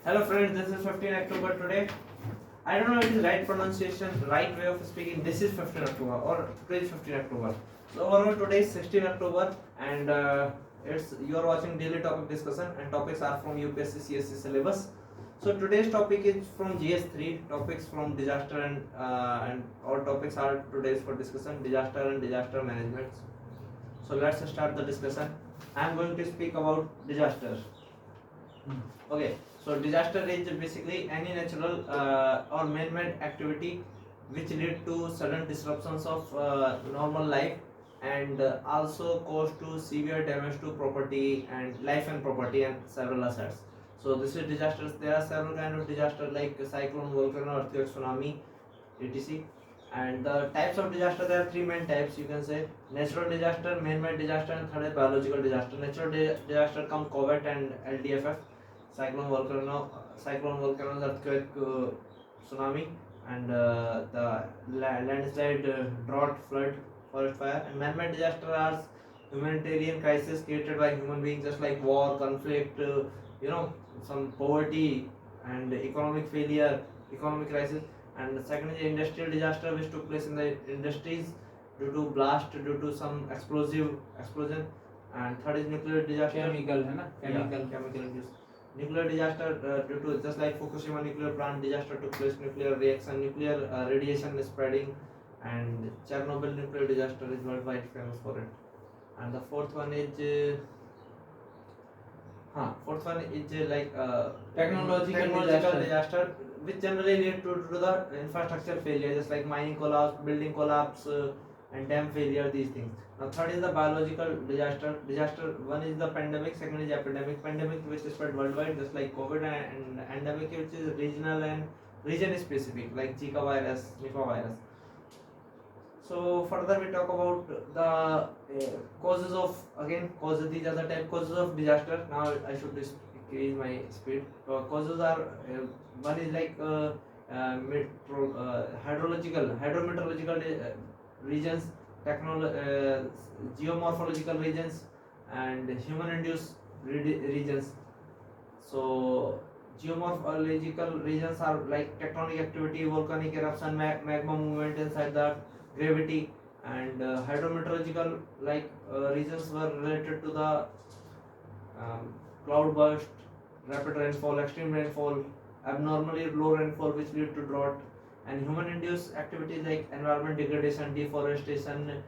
Hello friends, this is 15 October today. I don't know if it is right pronunciation, right way of speaking. This is 15 October or today is 15 October. So overall today is 16 October and it's you are watching daily topic discussion and topics are from UPSC CSC syllabus. So today's topic is from GS3 topics from disaster and all topics are today's for discussion disaster and disaster management. So let's start the discussion. I am going to speak about disaster. Okay, so disaster is basically any natural or man-made activity which lead to sudden disruptions of normal life and also cause to severe damage to property and life and property and several assets. So this is disasters. There are several kind of disasters like cyclone, volcano, earthquake, tsunami, etc. And the types of disaster, there are three main types you can say: natural disaster, man-made disaster, and third is biological disaster. Natural disaster come COVID and LDFF, cyclone, volcano, earthquake, tsunami, and the landslide, drought, flood, forest fire. And man-made disaster are humanitarian crisis created by human beings, just like war, conflict, some poverty and economic failure, economic crisis. And the second is industrial disaster which took place in the industries due to blast, due to some explosion. And third is nuclear disaster, chemical induced nuclear disaster due to just like Fukushima nuclear plant disaster took place, nuclear reaction, nuclear radiation is spreading, and Chernobyl nuclear disaster is worldwide famous for it. And the fourth one is technological disaster which generally lead to the infrastructure failure, just like mining collapse, building collapse, and dam failure, these things. Now third is the biological disaster. One is the pandemic, second is epidemic. Pandemic which is spread worldwide, just like COVID, and endemic which is regional and region specific, like Zika virus, Nipah virus. So further we talk about the causes of, causes, these are the type causes of disaster. Now I should increase my speed. Causes are one is like hydrometeorological regions, geomorphological regions, and human induced regions. So geomorphological regions are like tectonic activity, volcanic eruption, magma movement inside the gravity. And hydrometeorological regions were related to the cloud burst, rapid rainfall, extreme rainfall, abnormally low rainfall which lead to drought. And human induced activities like environment degradation, deforestation,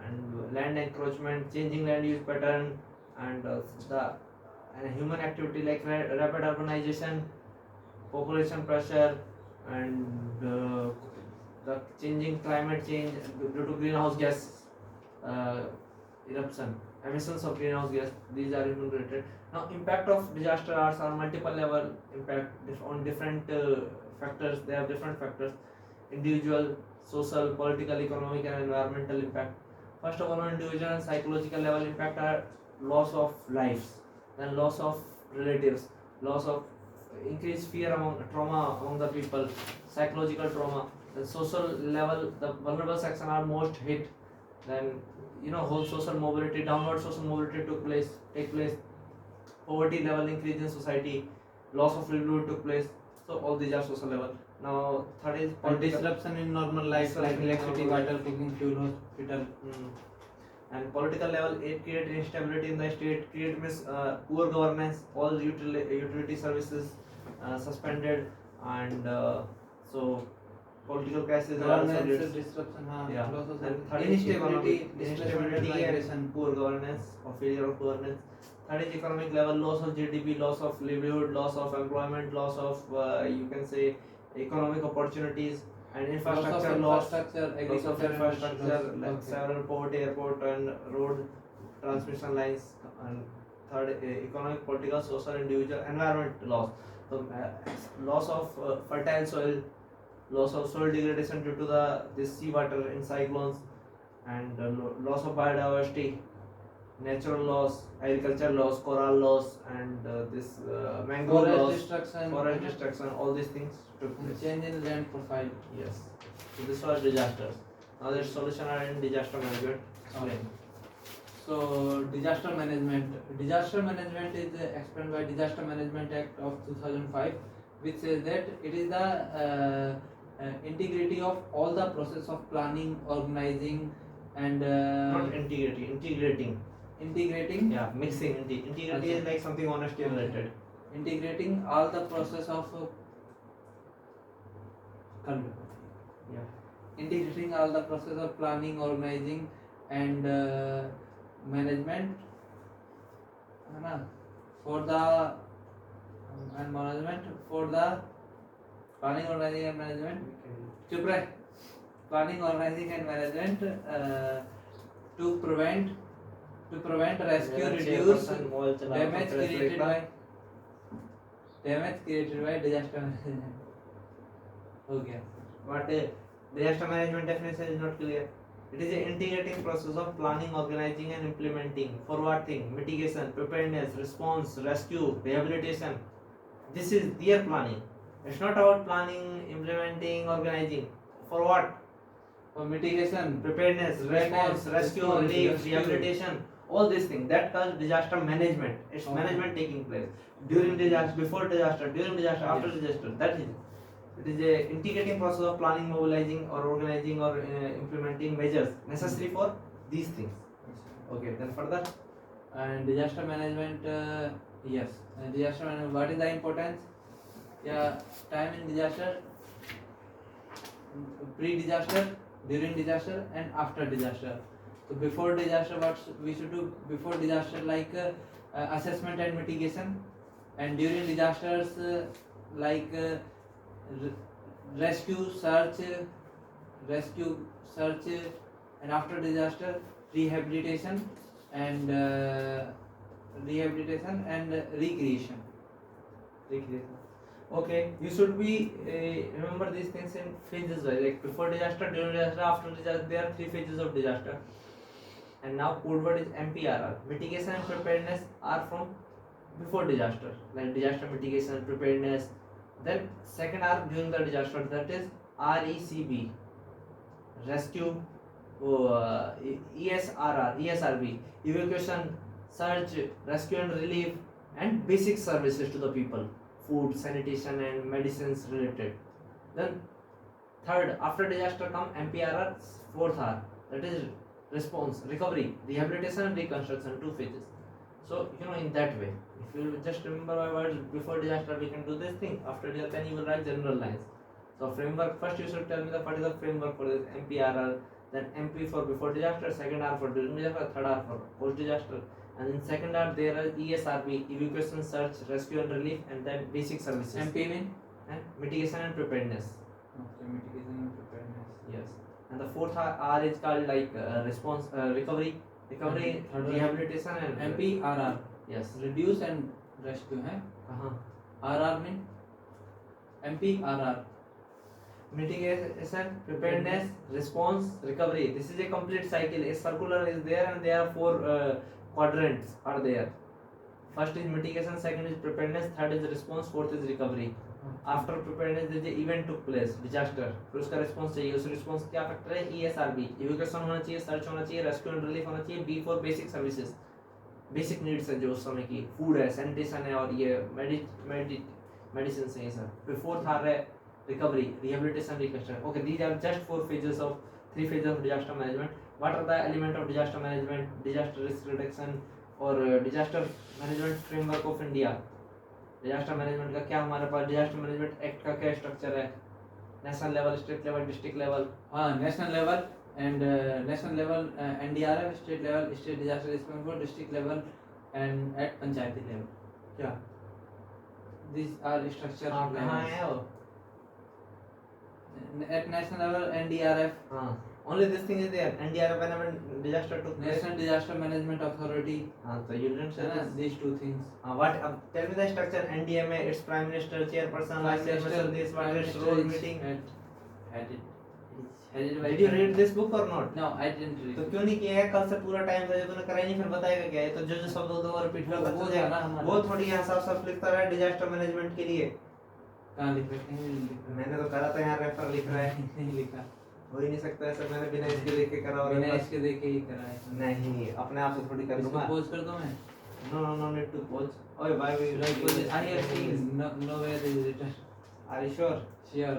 and land encroachment, changing land use pattern, and human activity like rapid urbanization, population pressure, and the changing climate change due to greenhouse gas eruption, emissions of greenhouse gas. These are human related. Now impact of disaster are multiple level impact on different factors. They have different factors: individual, social, political, economic, and environmental impact. First of all, on individual and psychological level impact are loss of lives, then loss of relatives, loss of increased fear trauma among the people, psychological trauma. The social level, the vulnerable section are most hit. Then whole social mobility, downward social mobility take place. Poverty level increase in society, loss of livelihood took place. So all these are social level. Now third is disruption in normal life, like electricity, water, cooking, fuel, hospital. And political level, it create instability in the state, create poor governance, all utility services suspended, and so political crisis also leads disruption, and third is instability and poor governance or failure of governance. Third is economic level, loss of GDP, loss of livelihood, loss of employment, loss of you can say economic opportunities, and infrastructure loss of infrastructure, like several port, airport, and road transmission lines. And third, economic, political, social, individual, environment loss. So loss of fertile soil, loss of soil degradation due to this seawater in cyclones, and loss of biodiversity, natural loss, agriculture loss, coral loss, and this mangrove loss, forest destruction, all these things took place. Change in land profile. Yes. So this was disasters. Now the solution are in disaster management. So disaster management. Disaster management is explained by Disaster Management Act of 2005, which says that it is the integrity of all the process of planning, organizing, and Not integrity, integrating. Yeah, mixing. Integrity is like something honesty related. integrating all the process of Yeah. integrating all the process of planning, organizing, and management, है ना, for the and management for the planning, organizing, and management. चुप रहे. Planning, organizing, and management to prevent, rescue, reduce damage created by disaster management. हो गया. But disaster management definition is not clear. It is an integrating process of planning, organizing, and implementing. For what thing? Mitigation, preparedness, response, rescue, rehabilitation. This is their planning. It's not about planning, implementing, organizing. For what? For mitigation, Preparedness, response, rescue, relief, rehabilitation. All these things. That calls disaster management. It's management taking place during disaster, before disaster, during disaster, after disaster. That is. It is a integrating process of planning, mobilizing, or organizing, or implementing measures necessary for these things. Okay, then further. And disaster management, yes. Disaster management. What is the importance? Yeah, time in disaster, pre-disaster, during disaster, and after disaster. So before disaster, what we should do before disaster, like assessment and mitigation, and during disasters, like rescue, search, and after disaster, rehabilitation and recreation. Okay, you should be remember these things in phases, like before disaster, during disaster, after disaster. There are 3 phases of disaster. And now code word is MPRR. Mitigation and preparedness are from before disaster, like disaster mitigation, preparedness. Then second are during the disaster, that is RECB, rescue, ESRB, evacuation, search, rescue and relief, and basic services to the people, food, sanitation, and medicines related. Then third, after disaster come MPRR, fourth R, that is response, recovery, rehabilitation, and reconstruction, 2 phases. So in that way, if you just remember my words, before disaster we can do this thing, after disaster then you will write general lines. So framework, first you should tell me what is the framework for this MPRR, then MP for before disaster, second R for during disaster, third R for post disaster, and in second R there are ESRB, evacuation, search, rescue and relief, and then basic services. MP mean? And mitigation and preparedness. Okay, mitigation and preparedness. Yes. And the fourth R is called like response, recovery, rehabilitation, and MPRR. Yes. Reduce and rescue, hai? RR mean? MPRR. Mitigation, preparedness, response, recovery. This is a complete cycle. A circular is there, and there are 4 quadrants are there. First is mitigation, second is preparedness, third is response, fourth is recovery. After preparedness there is an event took place, disaster, फिर उसका response चाहिए. उस response क्या factor है? ESRB, evacuation होना चाहिए, search होना चाहिए, rescue and relief होना चाहिए. B for basic services, basic needs है जो उस समय की, food है, sanitation है, और ये medicines है ये सब. फिर fourth आ रहा है recovery, rehabilitation, reconstruction. Okay, these are just 3 phases of disaster management. What are the elements of disaster management? Disaster risk reduction और disaster management framework of India. Disaster management का क्या हमारे पास, डिजास्टर मैनेजमेंट एक्ट का क्या structure है? National level, state level, district level. हाँ, national level and national level NDRF, state level state disaster response force, district level and at panchayati level. क्या this are structure? कहाँ है वो? At national level NDRF. हाँ, only this thing is there. NDRF whenever disaster took place. National Disaster Management Authority. So you didn't say this. These 2 things. What? Tell me the structure. NDMA, its prime minister, chairperson, vice chairperson, this, what its role meeting. Did you read this book or not? No, I didn't read. तो क्यों नहीं किया है? कल से पूरा time था, जो तूने करा ही नहीं, फिर बताएगा क्या है? तो जो शब्द दो रिपीट कर बता देगा. वो थोड़ी यहाँ साफ लिखता है डिजास्टर मैनेजमेंट के लिए. कहाँ लिखा है? मैंने तो करा था, यहाँ रेफर लिख रहा है. नहीं लिखा. हो ही नहीं सकता ऐसा, मैंने बिना इसके देखे करा और बिना इसके देखे ही करा है। नहीं, अपने आप से थोड़ी कर इसको दूंगा। पोज कर दूं मैं? No need to pause. ओए भाई Should I pose it? I have seen nowhere is written. Are you sure? Sure.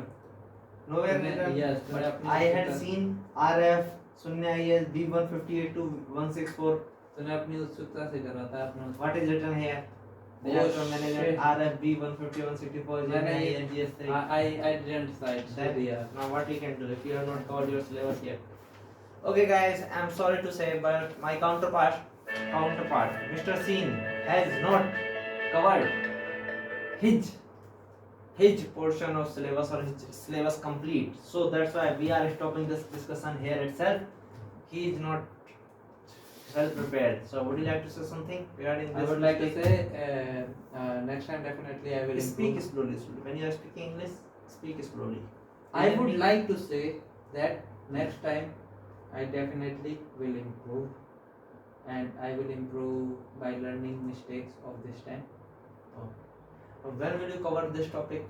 Nowhere written. Yes, But I had seen RF 0 IS B158 to 164. तूने अपनी उत्सुकता से करा था अपना। What is written here? Oh, Disaster shit. management RF B150 164 मैंने GNI and GS3. I didn't cite Then yeah. now what we can do if you have not covered your syllabus yet? Okay guys, I'm sorry to say, but my counterpart, Mr. Seen has not covered his portion of syllabus or his syllabus complete. So that's why we are stopping this discussion here itself. He is not well prepared. So would you like to say something regarding this? I would like to say next time definitely I will Speak improve. slowly. When you are speaking English, speak slowly. I would like to say that next time I definitely will improve, and I will improve by learning mistakes of this time. When will you cover this topic?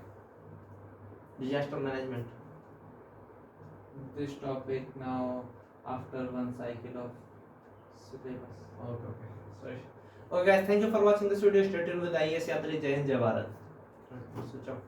Disaster management. This topic now after one cycle of syllabus. Okay. Sorry. Okay guys, thank you for watching this video. Stay tuned with IAS Yatri. Jai Hind, Jai Bharat. Switch off.